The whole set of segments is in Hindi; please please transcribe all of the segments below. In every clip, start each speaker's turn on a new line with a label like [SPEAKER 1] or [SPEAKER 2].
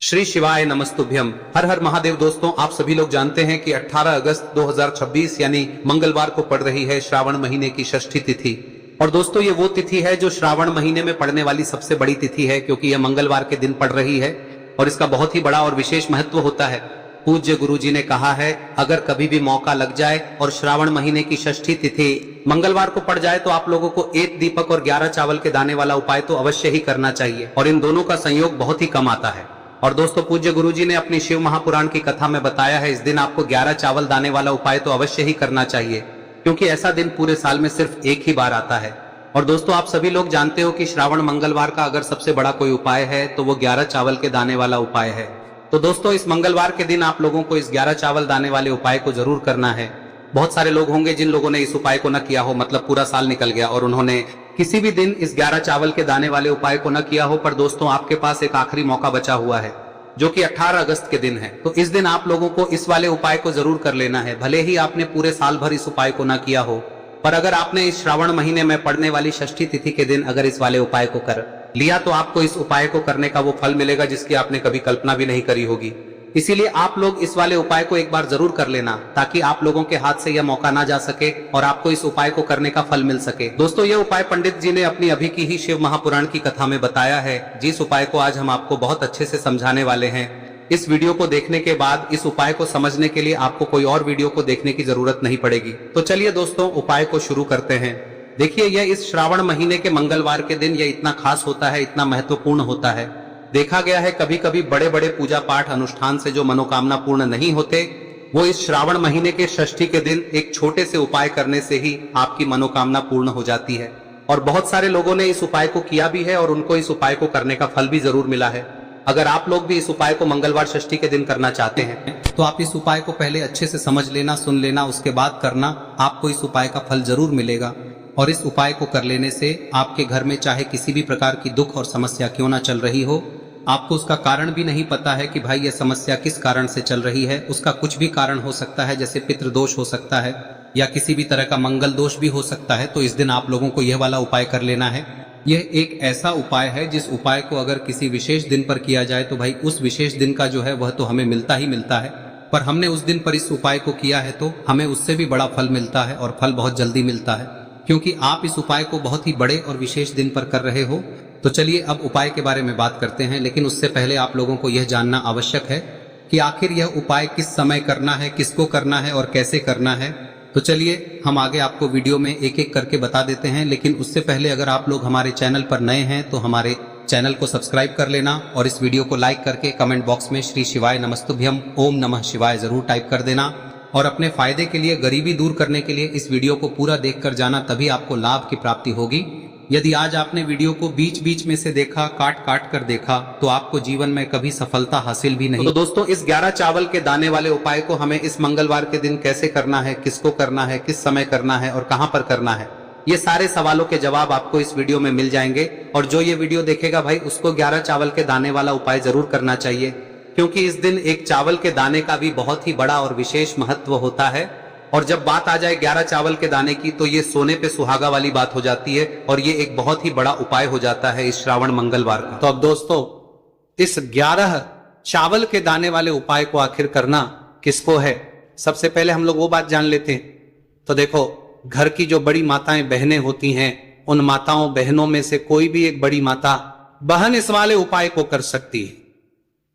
[SPEAKER 1] श्री शिवाय नमस्तुभ्यम। हर हर महादेव। दोस्तों, आप सभी लोग जानते हैं कि 18 अगस्त 2026 यानी मंगलवार को पड़ रही है श्रावण महीने की षष्ठी तिथि। और दोस्तों, ये वो तिथि है जो श्रावण महीने में पड़ने वाली सबसे बड़ी तिथि है, क्योंकि यह मंगलवार के दिन पड़ रही है और इसका बहुत ही बड़ा और विशेष महत्व होता है। पूज्य गुरु जी ने कहा है, अगर कभी भी मौका लग जाए और श्रावण महीने की षष्ठी तिथि मंगलवार को पड़ जाए तो आप लोगों को 1 दीपक और 11 चावल के दाने वाला उपाय तो अवश्य ही करना चाहिए, और इन दोनों का संयोग बहुत ही कम आता है। और दोस्तों, पूज्य गुरुजी ने अपनी शिव महापुराण की कथा में बताया है, इस दिन आपको 11 चावल दाने वाला उपाय तो अवश्य ही करना चाहिए, क्योंकि ऐसा दिन पूरे साल में सिर्फ एक ही बार आता है। और दोस्तों, आप सभी लोग जानते हो कि श्रावण मंगलवार का अगर सबसे बड़ा कोई उपाय है तो वो 11 चावल के दाने वाला उपाय है। तो दोस्तों, इस मंगलवार के दिन आप लोगों को इस 11 चावल दाने वाले उपाय को जरूर करना है। बहुत सारे लोग होंगे जिन लोगों ने इस उपाय को न किया हो, मतलब पूरा साल निकल गया और उन्होंने किसी भी दिन इस 11 चावल के दाने वाले उपाय को न किया हो। पर दोस्तों, आपके पास एक आखिरी मौका बचा हुआ है, जो कि 18 अगस्त के दिन है। तो इस दिन आप लोगों को इस वाले उपाय को जरूर कर लेना है। भले ही आपने पूरे साल भर इस उपाय को ना किया हो, पर अगर आपने इस श्रावण महीने में पड़ने वाली षष्ठी तिथि के दिन अगर इस वाले उपाय को कर लिया तो आपको इस उपाय को करने का वो फल मिलेगा जिसकी आपने कभी कल्पना भी नहीं करी होगी। इसीलिए आप लोग इस वाले उपाय को एक बार जरूर कर लेना, ताकि आप लोगों के हाथ से यह मौका ना जा सके और आपको इस उपाय को करने का फल मिल सके। दोस्तों, यह उपाय पंडित जी ने अपनी अभी की ही शिव महापुराण की कथा में बताया है, जिस उपाय को आज हम आपको बहुत अच्छे से समझाने वाले हैं। इस वीडियो को देखने के बाद इस उपाय को समझने के लिए आपको कोई और वीडियो को देखने की जरूरत नहीं पड़ेगी। तो चलिए दोस्तों, उपाय को शुरू करते हैं। देखिए, यह इस श्रावण महीने के मंगलवार के दिन यह इतना खास होता है, इतना महत्वपूर्ण होता है। देखा गया है कभी कभी बड़े बड़े पूजा पाठ अनुष्ठान से जो मनोकामना पूर्ण नहीं होते, वो इस श्रावण महीने के षष्ठी के दिन एक छोटे से उपाय करने से ही आपकी मनोकामना पूर्ण हो जाती है। और बहुत सारे लोगों ने इस उपाय को किया भी है और उनको इस उपाय को करने का फल भी जरूर मिला है। अगर आप लोग भी इस उपाय को मंगलवार षष्ठी के दिन करना चाहते हैं तो आप इस उपाय को पहले अच्छे से समझ लेना, सुन लेना, उसके बाद करना। आपको इस उपाय का फल जरूर मिलेगा। और इस उपाय को कर लेने से आपके घर में चाहे किसी भी प्रकार की दुख और समस्या क्यों ना चल रही हो, आपको उसका कारण भी नहीं पता है कि भाई यह समस्या किस कारण से चल रही है, उसका कुछ भी कारण हो सकता है, जैसे पितृदोष हो सकता है या किसी भी तरह का मंगल दोष भी हो सकता है। तो इस दिन आप लोगों को यह वाला उपाय कर लेना है। यह एक ऐसा उपाय है जिस उपाय को अगर किसी विशेष दिन पर किया जाए तो भाई उस विशेष दिन का जो है वह तो हमें मिलता ही मिलता है, पर हमने उस दिन पर इस उपाय को किया है तो हमें उससे भी बड़ा फल मिलता है, और फल बहुत जल्दी मिलता है, क्योंकि आप इस उपाय को बहुत ही बड़े और विशेष दिन पर कर रहे हो। तो चलिए अब उपाय के बारे में बात करते हैं, लेकिन उससे पहले आप लोगों को यह जानना आवश्यक है कि आखिर यह उपाय किस समय करना है, किसको करना है और कैसे करना है। तो चलिए हम आगे आपको वीडियो में एक एक करके बता देते हैं, लेकिन उससे पहले अगर आप लोग हमारे चैनल पर नए हैं तो हमारे चैनल को सब्सक्राइब कर लेना और इस वीडियो को लाइक करके कमेंट बॉक्स में श्री शिवाय नमस्तुभ्यम ओम नमः शिवाय जरूर टाइप कर देना। और अपने फायदे के लिए, गरीबी दूर करने के लिए इस वीडियो को पूरा देख कर जाना, तभी आपको लाभ की प्राप्ति होगी। यदि आज आपने वीडियो को बीच बीच में से देखा, काट काट कर देखा, तो आपको जीवन में कभी सफलता हासिल भी नहीं। तो दोस्तों, इस 11 चावल के दाने वाले उपाय को हमें इस मंगलवार के दिन कैसे करना है, किसको करना है, किस समय करना है और कहां पर करना है, ये सारे सवालों के जवाब आपको इस वीडियो में मिल जाएंगे। और जो ये वीडियो देखेगा भाई, उसको 11 चावल के दाने वाला उपाय जरूर करना चाहिए, क्योंकि इस दिन एक चावल के दाने का भी बहुत ही बड़ा और विशेष महत्व होता है। और जब बात आ जाए 11 चावल के दाने की, तो ये सोने पे सुहागा वाली बात हो जाती है और ये एक बहुत ही बड़ा उपाय हो जाता है इस श्रावण मंगलवार का। तो अब दोस्तों, इस 11 चावल के दाने वाले उपाय को आखिर करना किसको है, सबसे पहले हम लोग वो बात जान लेते हैं। तो देखो, घर की जो बड़ी माताएं बहनें होती हैं, उन माताओं बहनों में से कोई भी एक बड़ी माता बहन इस वाले उपाय को कर सकती है।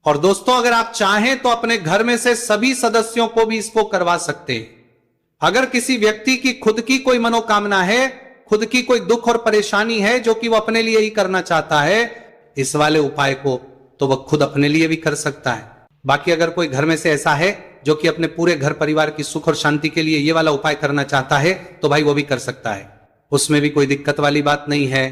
[SPEAKER 1] और दोस्तों, अगर आप चाहें तो अपने घर में से सभी सदस्यों को भी इसको करवा सकते हैं। अगर किसी व्यक्ति की खुद की कोई मनोकामना है, खुद की कोई दुख और परेशानी है जो कि वो अपने लिए ही करना चाहता है इस वाले उपाय को, तो वह खुद अपने लिए भी कर सकता है। बाकी अगर कोई घर में से ऐसा है जो कि अपने पूरे घर परिवार की सुख और शांति के लिए ये वाला उपाय करना चाहता है, तो भाई वो भी कर सकता है, उसमें भी कोई दिक्कत वाली बात नहीं है।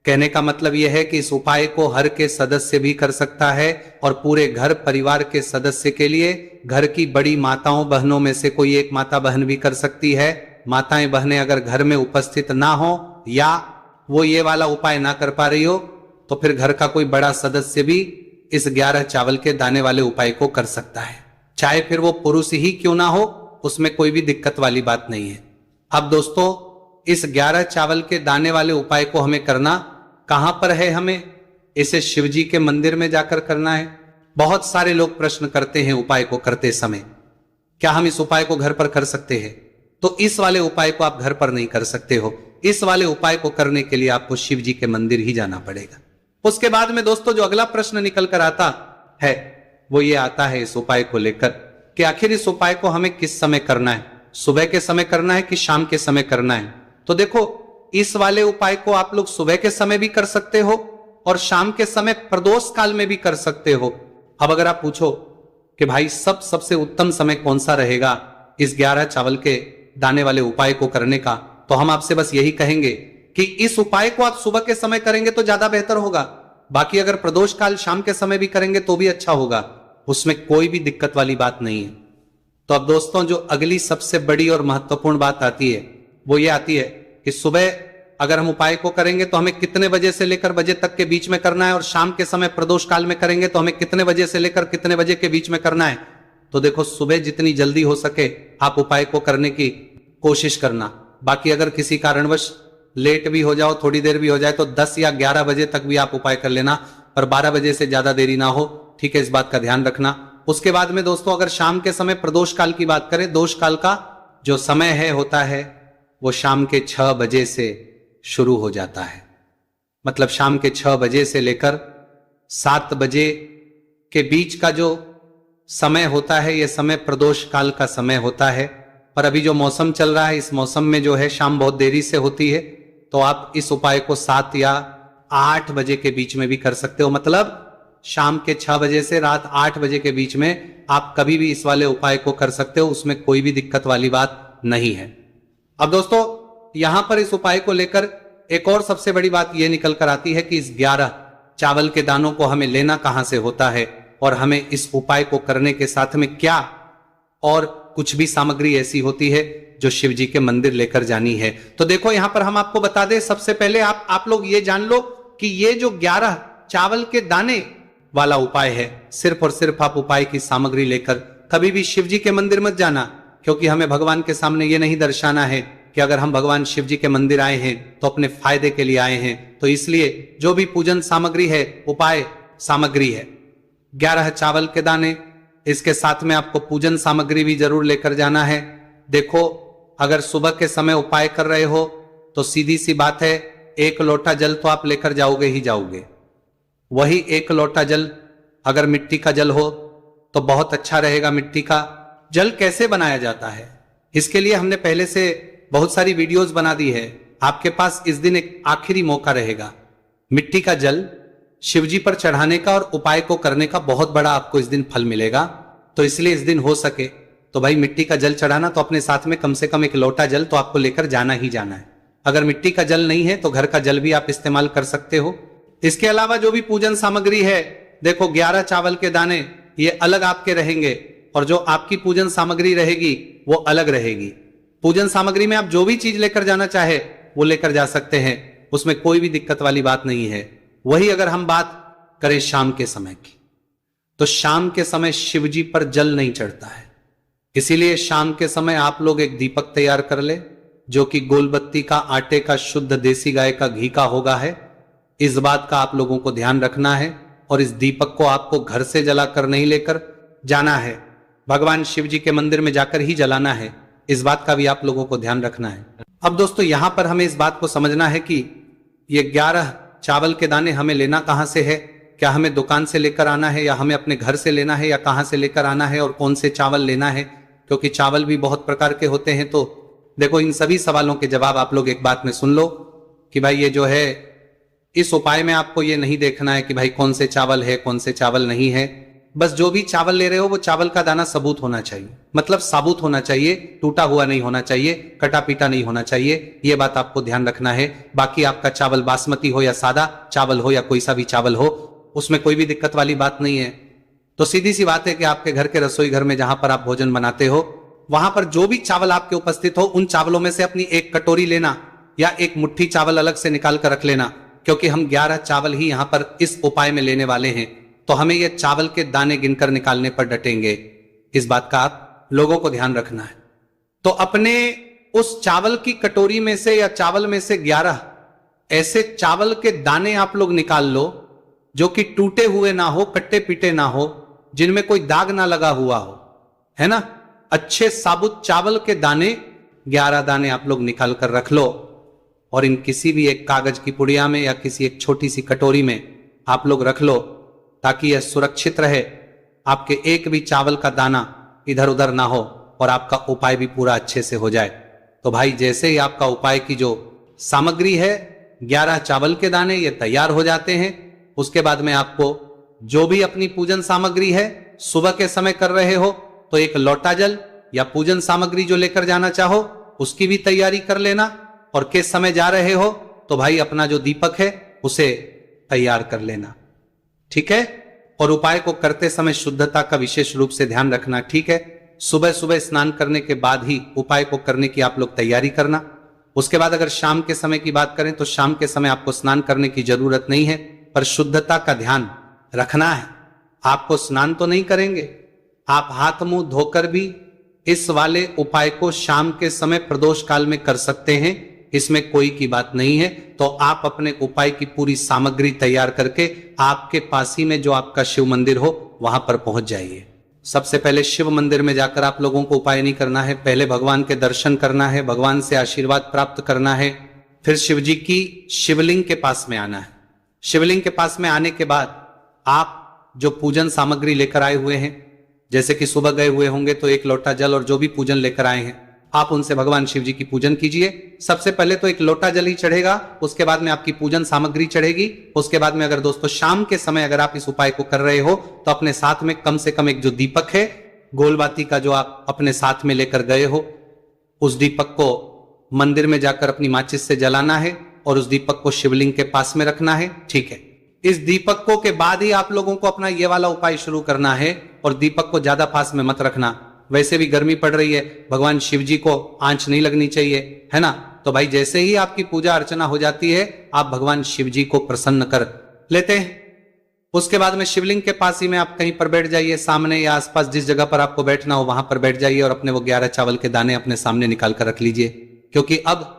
[SPEAKER 1] कहने का मतलब यह है कि इस उपाय को हर के सदस्य भी कर सकता है और पूरे घर परिवार के सदस्य के लिए घर की बड़ी माताओं बहनों में से कोई एक माता बहन भी कर सकती है। माताएं बहनें अगर घर में उपस्थित ना हो या वो ये वाला उपाय ना कर पा रही हो, तो फिर घर का कोई बड़ा सदस्य भी इस 11 चावल के दाने वाले उपाय को कर सकता है, चाहे फिर वो पुरुष ही क्यों ना हो, उसमें कोई भी दिक्कत वाली बात नहीं है। अब दोस्तों, इस 11 चावल के दाने वाले उपाय को हमें करना कहां पर है, हमें इसे शिवजी के मंदिर में जाकर करना है। बहुत सारे लोग प्रश्न करते हैं उपाय को करते समय, क्या हम इस उपाय को घर पर कर सकते हैं? तो इस वाले उपाय को आप घर पर नहीं कर सकते हो। इस वाले उपाय को करने के लिए आपको शिव जी के मंदिर ही जाना पड़ेगा। उसके बाद में दोस्तों जो अगला प्रश्न निकल कर आता है वो ये आता है इस उपाय को लेकर कि आखिर इस उपाय को हमें किस समय करना है, सुबह के समय करना है कि शाम के समय करना है? तो देखो इस वाले उपाय को आप लोग सुबह के समय भी कर सकते हो और शाम के समय प्रदोष काल में भी कर सकते हो। अब अगर आप पूछो कि भाई सबसे उत्तम समय कौन सा रहेगा इस 11 चावल के दाने वाले उपाय को करने का, तो हम आपसे बस यही कहेंगे कि इस उपाय को आप सुबह के समय करेंगे तो ज्यादा बेहतर होगा। बाकी अगर प्रदोष काल शाम के समय भी करेंगे तो भी अच्छा होगा, उसमें कोई भी दिक्कत वाली बात नहीं है। तो अब दोस्तों जो अगली सबसे बड़ी और महत्वपूर्ण बात आती है वो ये आती है कि सुबह अगर हम उपाय को करेंगे तो हमें कितने बजे से लेकर बजे तक के बीच में करना है, और शाम के समय प्रदोष काल में करेंगे तो हमें कितने बजे से लेकर कितने बजे के बीच में करना है। तो देखो सुबह जितनी जल्दी हो सके आप उपाय को करने की कोशिश करना। बाकी अगर किसी कारणवश लेट भी हो जाओ, थोड़ी देर भी हो जाए, तो 10 या 11 बजे तक भी आप उपाय कर लेना, पर 12 बजे से ज्यादा देरी ना हो, ठीक है, इस बात का ध्यान रखना। उसके बाद में दोस्तों अगर शाम के समय प्रदोष काल की बात करें, दोष काल का जो समय है होता है वो शाम के 6 बजे से शुरू हो जाता है। मतलब शाम के 6 बजे से लेकर 7 बजे के बीच का जो समय होता है ये समय प्रदोष काल का समय होता है। पर अभी जो मौसम चल रहा है इस मौसम में जो है शाम बहुत देरी से होती है, तो आप इस उपाय को 7 या 8 बजे के बीच में भी कर सकते हो। मतलब शाम के 6 बजे से रात 8 बजे के बीच में आप कभी भी इस वाले उपाय को कर सकते हो, उसमें कोई भी दिक्कत वाली बात नहीं है। अब दोस्तों यहां पर इस उपाय को लेकर एक और सबसे बड़ी बात यह निकल कर आती है कि इस 11 चावल के दानों को हमें लेना कहां से होता है और हमें इस उपाय को करने के साथ में क्या और कुछ भी सामग्री ऐसी होती है जो शिव जी के मंदिर लेकर जानी है। तो देखो यहां पर हम आपको बता दें, सबसे पहले आप लोग ये जान लो कि ये जो 11 चावल के दाने वाला उपाय है, सिर्फ और सिर्फ आप उपाय की सामग्री लेकर कभी भी शिव जी के मंदिर मत जाना, क्योंकि हमें भगवान के सामने ये नहीं दर्शाना है कि अगर हम भगवान शिव जी के मंदिर आए हैं तो अपने फायदे के लिए आए हैं। तो इसलिए जो भी पूजन सामग्री है, उपाय सामग्री है 11 चावल के दाने, इसके साथ में आपको पूजन सामग्री भी जरूर लेकर जाना है। देखो अगर सुबह के समय उपाय कर रहे हो तो सीधी सी बात है, 1 लोटा जल तो आप लेकर जाओगे ही जाओगे। वही 1 लोटा जल अगर मिट्टी का जल हो तो बहुत अच्छा रहेगा। मिट्टी का जल कैसे बनाया जाता है इसके लिए हमने पहले से बहुत सारी वीडियोस बना दी है। आपके पास इस दिन एक आखिरी मौका रहेगा मिट्टी का जल शिवजी पर चढ़ाने का और उपाय को करने का, बहुत बड़ा आपको इस दिन फल मिलेगा। तो इसलिए इस दिन हो सके तो भाई मिट्टी का जल चढ़ाना, तो अपने साथ में कम से कम 1 लोटा जल तो आपको लेकर जाना ही जाना है। अगर मिट्टी का जल नहीं है तो घर का जल भी आप इस्तेमाल कर सकते हो। इसके अलावा जो भी पूजन सामग्री है, देखो 11 चावल के दाने ये अलग आपके रहेंगे और जो आपकी पूजन सामग्री रहेगी वो अलग रहेगी। पूजन सामग्री में आप जो भी चीज लेकर जाना चाहे वो लेकर जा सकते हैं, उसमें कोई भी दिक्कत वाली बात नहीं है। वही अगर हम बात करें शाम के समय की, तो शाम के समय शिवजी पर जल नहीं चढ़ता है, इसीलिए शाम के समय आप लोग एक दीपक तैयार कर ले जो कि गोलबत्ती का, आटे का, शुद्ध देसी गाय का घी का होगा है। इस बात का आप लोगों को ध्यान रखना है और इस दीपक को आपको घर से जलाकर नहीं लेकर जाना है, भगवान शिव जी के मंदिर में जाकर ही जलाना है। इस बात का भी आप लोगों को ध्यान रखना है। अब दोस्तों यहां पर हमें इस बात को समझना है कि ये 11 चावल के दाने हमें लेना कहां से है, क्या हमें दुकान से लेकर आना है या हमें अपने घर से लेना है या कहां से लेकर आना है और कौन से चावल लेना है, क्योंकि चावल भी बहुत प्रकार के होते हैं। तो देखो इन सभी सवालों के जवाब आप लोग एक बात में सुन लो कि भाई ये जो है इस उपाय में आपको ये नहीं देखना है कि भाई कौन से चावल है कौन से चावल नहीं है। बस जो भी चावल ले रहे हो वो चावल का दाना सबूत होना चाहिए, मतलब साबुत होना चाहिए, टूटा हुआ नहीं होना चाहिए, कटा पीटा नहीं होना चाहिए। ये बात आपको ध्यान रखना है। बाकी आपका चावल बासमती हो या सादा चावल हो या कोई सा भी चावल हो, उसमें कोई भी दिक्कत वाली बात नहीं है। तो सीधी सी बात है कि आपके घर के रसोई घर में जहां पर आप भोजन बनाते हो वहां पर जो भी चावल आपके उपस्थित हो उन चावलों में से अपनी 1 कटोरी लेना या 1 मुट्ठी चावल अलग से निकाल कर रख लेना, क्योंकि हम 11 चावल ही यहां पर इस उपाय में लेने वाले हैं। तो हमें ये चावल के दाने गिनकर निकालने पर डटेंगे। इस बात का आप लोगों को ध्यान रखना है। तो अपने उस चावल की कटोरी में से या चावल में से 11 ऐसे चावल के दाने आप लोग निकाल लो जो कि टूटे हुए ना हो, कट्टे पीटे ना हो, जिनमें कोई दाग ना लगा हुआ हो, है ना। अच्छे साबुत चावल के दाने 11 दाने आप लोग निकाल कर रख लो और इन किसी भी एक कागज की पुड़िया में या किसी एक छोटी सी कटोरी में आप लोग रख लो, ताकि यह सुरक्षित रहे, आपके एक भी चावल का दाना इधर उधर ना हो और आपका उपाय भी पूरा अच्छे से हो जाए। तो भाई जैसे ही आपका उपाय की जो सामग्री है 11 चावल के दाने ये तैयार हो जाते हैं, उसके बाद में आपको जो भी अपनी पूजन सामग्री है सुबह के समय कर रहे हो तो एक लोटा जल या पूजन सामग्री जो लेकर जाना चाहो उसकी भी तैयारी कर लेना, और किस समय जा रहे हो तो भाई अपना जो दीपक है उसे तैयार कर लेना, ठीक है। और उपाय को करते समय शुद्धता का विशेष रूप से ध्यान रखना, ठीक है। सुबह सुबह स्नान करने के बाद ही उपाय को करने की आप लोग तैयारी करना। उसके बाद अगर शाम के समय की बात करें तो शाम के समय आपको स्नान करने की जरूरत नहीं है, पर शुद्धता का ध्यान रखना है। आपको स्नान तो नहीं करेंगे, आप हाथ मुंह धोकर भी इस वाले उपाय को शाम के समय प्रदोष काल में कर सकते हैं, इसमें कोई की बात नहीं है। तो आप अपने उपाय की पूरी सामग्री तैयार करके आपके पास ही में जो आपका शिव मंदिर हो वहां पर पहुंच जाइए। सबसे पहले शिव मंदिर में जाकर आप लोगों को उपाय नहीं करना है, पहले भगवान के दर्शन करना है, भगवान से आशीर्वाद प्राप्त करना है, फिर शिव जी की शिवलिंग के पास में आना है। शिवलिंग के पास में आने के बाद आप जो पूजन सामग्री लेकर आए हुए हैं, जैसे कि सुबह गए हुए होंगे तो एक लोटा जल और जो भी पूजन लेकर आए हैं आप उनसे भगवान शिव जी की पूजन कीजिए। सबसे पहले तो एक लोटा जल ही चढ़ेगा, उसके बाद में आपकी पूजन सामग्री चढ़ेगी। उसके बाद में अगर दोस्तों शाम के समय अगर आप इस उपाय को कर रहे हो तो अपने साथ में कम से कम एक जो दीपक है गोलबाती का जो आप अपने साथ में लेकर गए हो, उस दीपक को मंदिर में जाकर अपनी माचिस से जलाना है और उस दीपक को शिवलिंग के पास में रखना है, ठीक है। इस दीपकों के बाद ही आप लोगों को अपना ये वाला उपाय शुरू करना है, और दीपक को ज्यादा पास में मत रखना, वैसे भी गर्मी पड़ रही है, भगवान शिव जी को आंच नहीं लगनी चाहिए, है ना। तो भाई जैसे ही आपकी पूजा अर्चना हो जाती है आप भगवान शिव जी को प्रसन्न कर लेते हैं। उसके बाद में शिवलिंग के पास ही में आप कहीं पर बैठ जाइए, सामने या आसपास जिस जगह पर आपको बैठना हो वहां पर बैठ जाइए और अपने वो 11 चावल के दाने अपने सामने निकाल कर रख लीजिए, क्योंकि अब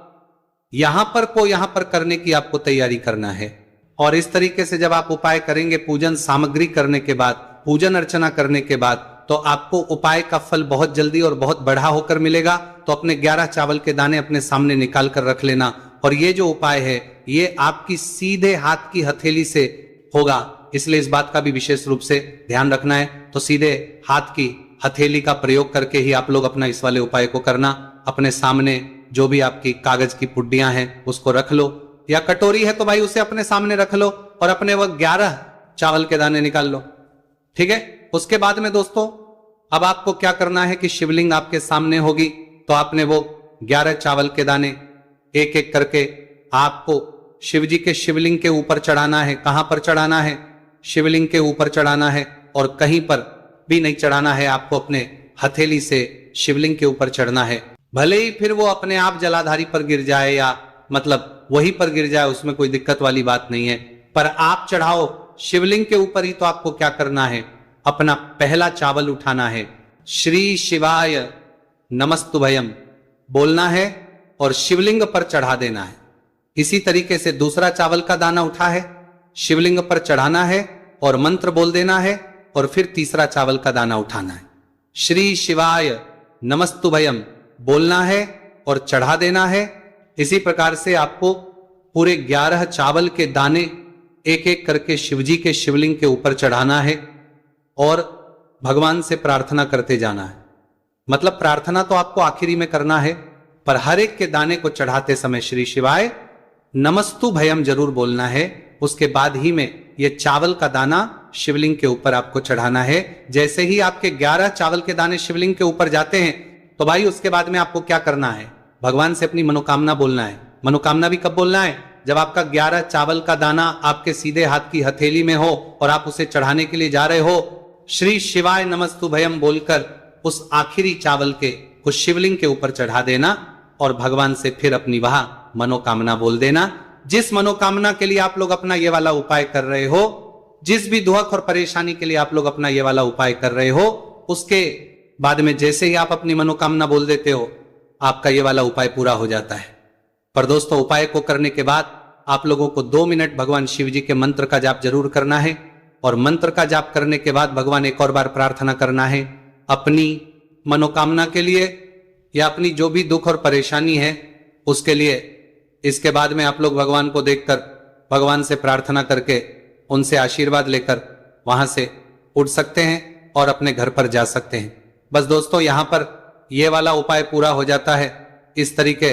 [SPEAKER 1] यहां पर करने की आपको तैयारी करना है। और इस तरीके से जब आप उपाय करेंगे पूजन सामग्री करने के बाद, पूजन अर्चना करने के बाद, तो आपको उपाय का फल बहुत जल्दी और बहुत बढ़ा होकर मिलेगा। तो अपने 11 चावल के दाने अपने सामने निकाल कर रख लेना, और ये जो उपाय है ये आपकी सीधे हाथ की हथेली से होगा, इसलिए इस बात का भी विशेष रूप से ध्यान रखना है। तो सीधे हाथ की हथेली का प्रयोग करके ही आप लोग अपना इस वाले उपाय को करना। अपने सामने जो भी आपकी कागज की पुड्डियां हैं उसको रख लो, या कटोरी है तो भाई उसे अपने सामने रख लो और अपने वो 11 चावल के दाने निकाल लो, ठीक है। उसके बाद में दोस्तों अब आपको क्या करना है कि शिवलिंग आपके सामने होगी, तो आपने वो 11 चावल के दाने एक एक करके आपको शिव जी के शिवलिंग के ऊपर चढ़ाना है। कहां पर चढ़ाना है? शिवलिंग के ऊपर चढ़ाना है, और कहीं पर भी नहीं चढ़ाना है, आपको अपने हथेली से शिवलिंग के ऊपर चढ़ना है। भले ही फिर वो अपने आप जलाधारी पर गिर जाए या मतलब वहीं पर गिर जाए, उसमें कोई दिक्कत वाली बात नहीं है, पर आप चढ़ाओ शिवलिंग के ऊपर ही। तो आपको क्या करना है, अपना पहला चावल उठाना है, श्री शिवाय नमस्तुभयम बोलना है और शिवलिंग पर चढ़ा देना है। इसी तरीके से दूसरा चावल का दाना उठा है, शिवलिंग पर चढ़ाना है और मंत्र बोल देना है, और फिर तीसरा चावल का दाना उठाना है, श्री शिवाय नमस्तुभयम बोलना है और चढ़ा देना है। इसी प्रकार से आपको पूरे 11 चावल के दाने एक एक करके शिवजी के शिवलिंग के ऊपर चढ़ाना है और भगवान से प्रार्थना करते जाना है। मतलब प्रार्थना तो आपको आखिरी में करना है, पर हर एक के दाने को चढ़ाते समय श्री शिवाय नमस्तु भयम जरूर बोलना है। उसके बाद ही में ये चावल का दाना शिवलिंग के ऊपर आपको चढ़ाना है। जैसे ही आपके 11 चावल के दाने शिवलिंग के ऊपर जाते हैं तो भाई उसके बाद में आपको क्या करना है, भगवान से अपनी मनोकामना बोलना है। मनोकामना भी कब बोलना है? जब आपका 11 चावल का दाना आपके सीधे हाथ की हथेली में हो और आप उसे चढ़ाने के लिए जा रहे हो, श्री शिवाय नमस्तु भयम बोलकर उस आखिरी चावल के उस शिवलिंग के ऊपर चढ़ा देना और भगवान से फिर अपनी वह मनोकामना बोल देना। जिस मनोकामना के लिए आप लोग अपना ये वाला उपाय कर रहे हो, जिस भी दुख और परेशानी के लिए आप लोग अपना ये वाला उपाय कर रहे हो, उसके बाद में जैसे ही आप अपनी मनोकामना बोल देते हो आपका ये वाला उपाय पूरा हो जाता है। पर दोस्तों उपाय को करने के बाद आप लोगों को 2 मिनट भगवान शिव जी के मंत्र का जाप जरूर करना है और मंत्र का जाप करने के बाद भगवान एक और बार प्रार्थना करना है अपनी मनोकामना के लिए या अपनी जो भी दुख और परेशानी है उसके लिए। इसके बाद में आप लोग भगवान को देखकर भगवान से प्रार्थना करके उनसे आशीर्वाद लेकर वहां से उठ सकते हैं और अपने घर पर जा सकते हैं। बस दोस्तों यहां पर यह वाला उपाय पूरा हो जाता है। इस तरीके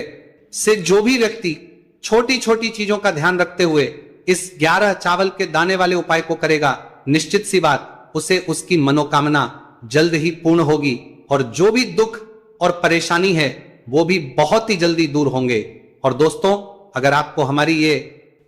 [SPEAKER 1] से जो भी व्यक्ति छोटी छोटी चीजों का ध्यान रखते हुए इस 11 चावल के दाने वाले उपाय को करेगा, निश्चित सी बात उसे उसकी मनोकामना जल्द ही पूर्ण होगी और जो भी दुख और परेशानी है वो भी बहुत ही जल्दी दूर होंगे। और दोस्तों अगर आपको हमारी ये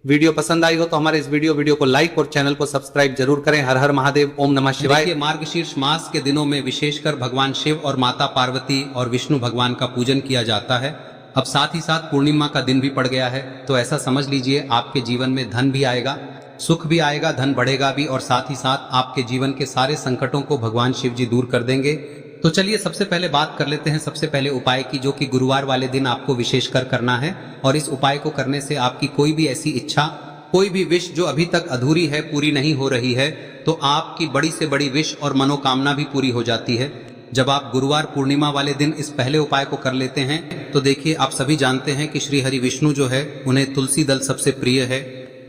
[SPEAKER 1] वीडियो पसंद आई हो तो हमारे इस वीडियो को लाइक और चैनल को सब्सक्राइब जरूर करें। हर हर महादेव, ओम नमः शिवाय। मार्गशीर्ष मास के दिनों में विशेषकर भगवान शिव और माता पार्वती और विष्णु भगवान का पूजन किया जाता है। अब साथ ही साथ पूर्णिमा का दिन भी पड़ गया है, तो ऐसा समझ लीजिए आपके जीवन में धन भी आएगा, सुख भी आएगा, धन बढ़ेगा भी और साथ ही साथ आपके जीवन के सारे संकटों को भगवान शिव जी दूर कर देंगे। तो चलिए सबसे पहले बात कर लेते हैं सबसे पहले उपाय की, जो कि गुरुवार वाले दिन आपको विशेषकर करना है। और इस उपाय को करने से आपकी कोई भी ऐसी इच्छा, कोई भी विश जो अभी तक अधूरी है, पूरी नहीं हो रही है, तो आपकी बड़ी से बड़ी विश और मनोकामना भी पूरी हो जाती है जब आप गुरुवार पूर्णिमा वाले दिन इस पहले उपाय को कर लेते हैं। तो देखिए आप सभी जानते हैं कि श्री हरि विष्णु जो है उन्हें तुलसी दल सबसे प्रिय है।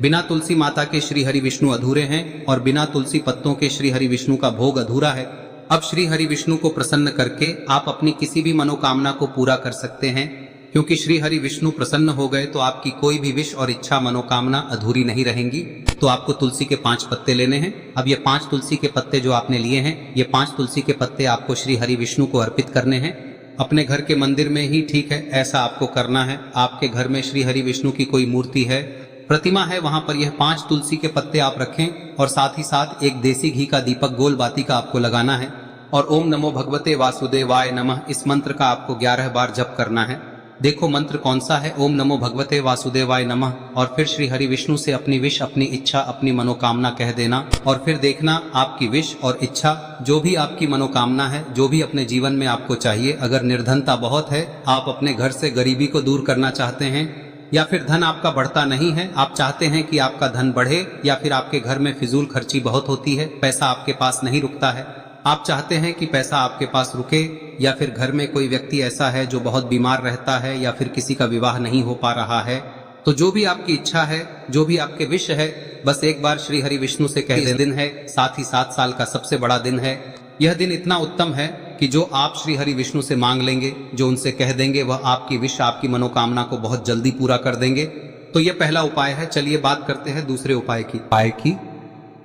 [SPEAKER 1] बिना तुलसी माता के श्री हरि विष्णु अधूरे हैं और बिना तुलसी पत्तों के श्री हरि विष्णु का भोग अधूरा है। अब श्री हरि विष्णु को प्रसन्न करके आप अपनी किसी भी मनोकामना को पूरा कर सकते हैं, क्योंकि श्री हरि विष्णु प्रसन्न हो गए तो आपकी कोई भी विश और इच्छा मनोकामना अधूरी नहीं रहेंगी। तो आपको तुलसी के 5 पत्ते लेने हैं। अब ये 5 तुलसी के पत्ते जो आपने लिए हैं, ये 5 तुलसी के पत्ते आपको श्री हरि विष्णु को अर्पित करने हैं। अपने घर के मंदिर में ही ठीक है, ऐसा आपको करना है। आपके घर में श्री हरि विष्णु की कोई मूर्ति है, प्रतिमा है, वहां पर यह 5 तुलसी के पत्ते आप रखें और साथ ही साथ एक देसी घी का दीपक गोल बाती का आपको लगाना है और ओम नमो भगवते वासुदेवाय नमः इस मंत्र का आपको 11 बार जप करना है। देखो मंत्र कौन सा है, ओम नमो भगवते वासुदेवाय नमः, और फिर श्री हरि विष्णु से अपनी विश, अपनी इच्छा, अपनी मनोकामना कह देना और फिर देखना आपकी विश और इच्छा, जो भी आपकी मनोकामना है, जो भी अपने जीवन में आपको चाहिए। अगर निर्धनता बहुत है, आप अपने घर से गरीबी को दूर करना चाहते हैं, या फिर धन आपका बढ़ता नहीं है, आप चाहते हैं कि आपका धन बढ़े, या फिर आपके घर में फिजूल खर्ची बहुत होती है, पैसा आपके पास नहीं रुकता है, आप चाहते हैं कि पैसा आपके पास रुके, या फिर घर में कोई व्यक्ति ऐसा है जो बहुत बीमार रहता है, या फिर किसी का विवाह नहीं हो पा रहा है, तो जो भी आपकी इच्छा है, जो भी आपके विश है, बस एक बार श्री हरि विष्णु से कह दे। दिन है, साथ ही 7 साल का सबसे बड़ा दिन है। यह दिन इतना उत्तम है कि जो आप श्री हरि विष्णु से मांग लेंगे, जो उनसे कह देंगे, वह आपकी विश, आपकी मनोकामना को बहुत जल्दी पूरा कर देंगे। तो यह पहला उपाय है। चलिए बात करते हैं दूसरे उपाय की।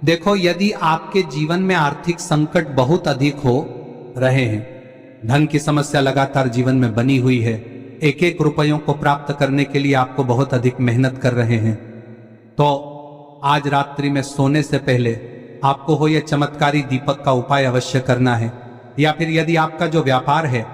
[SPEAKER 1] देखो, यदि आपके जीवन में आर्थिक संकट बहुत अधिक हो रहे हैं, धन की समस्या लगातार जीवन में बनी हुई है, एक एक रुपयों को प्राप्त करने के लिए आपको बहुत अधिक मेहनत कर रहे हैं, तो आज रात्रि में सोने से पहले आपको हो यह चमत्कारी दीपक का उपाय अवश्य करना है। या फिर यदि आपका जो व्यापार है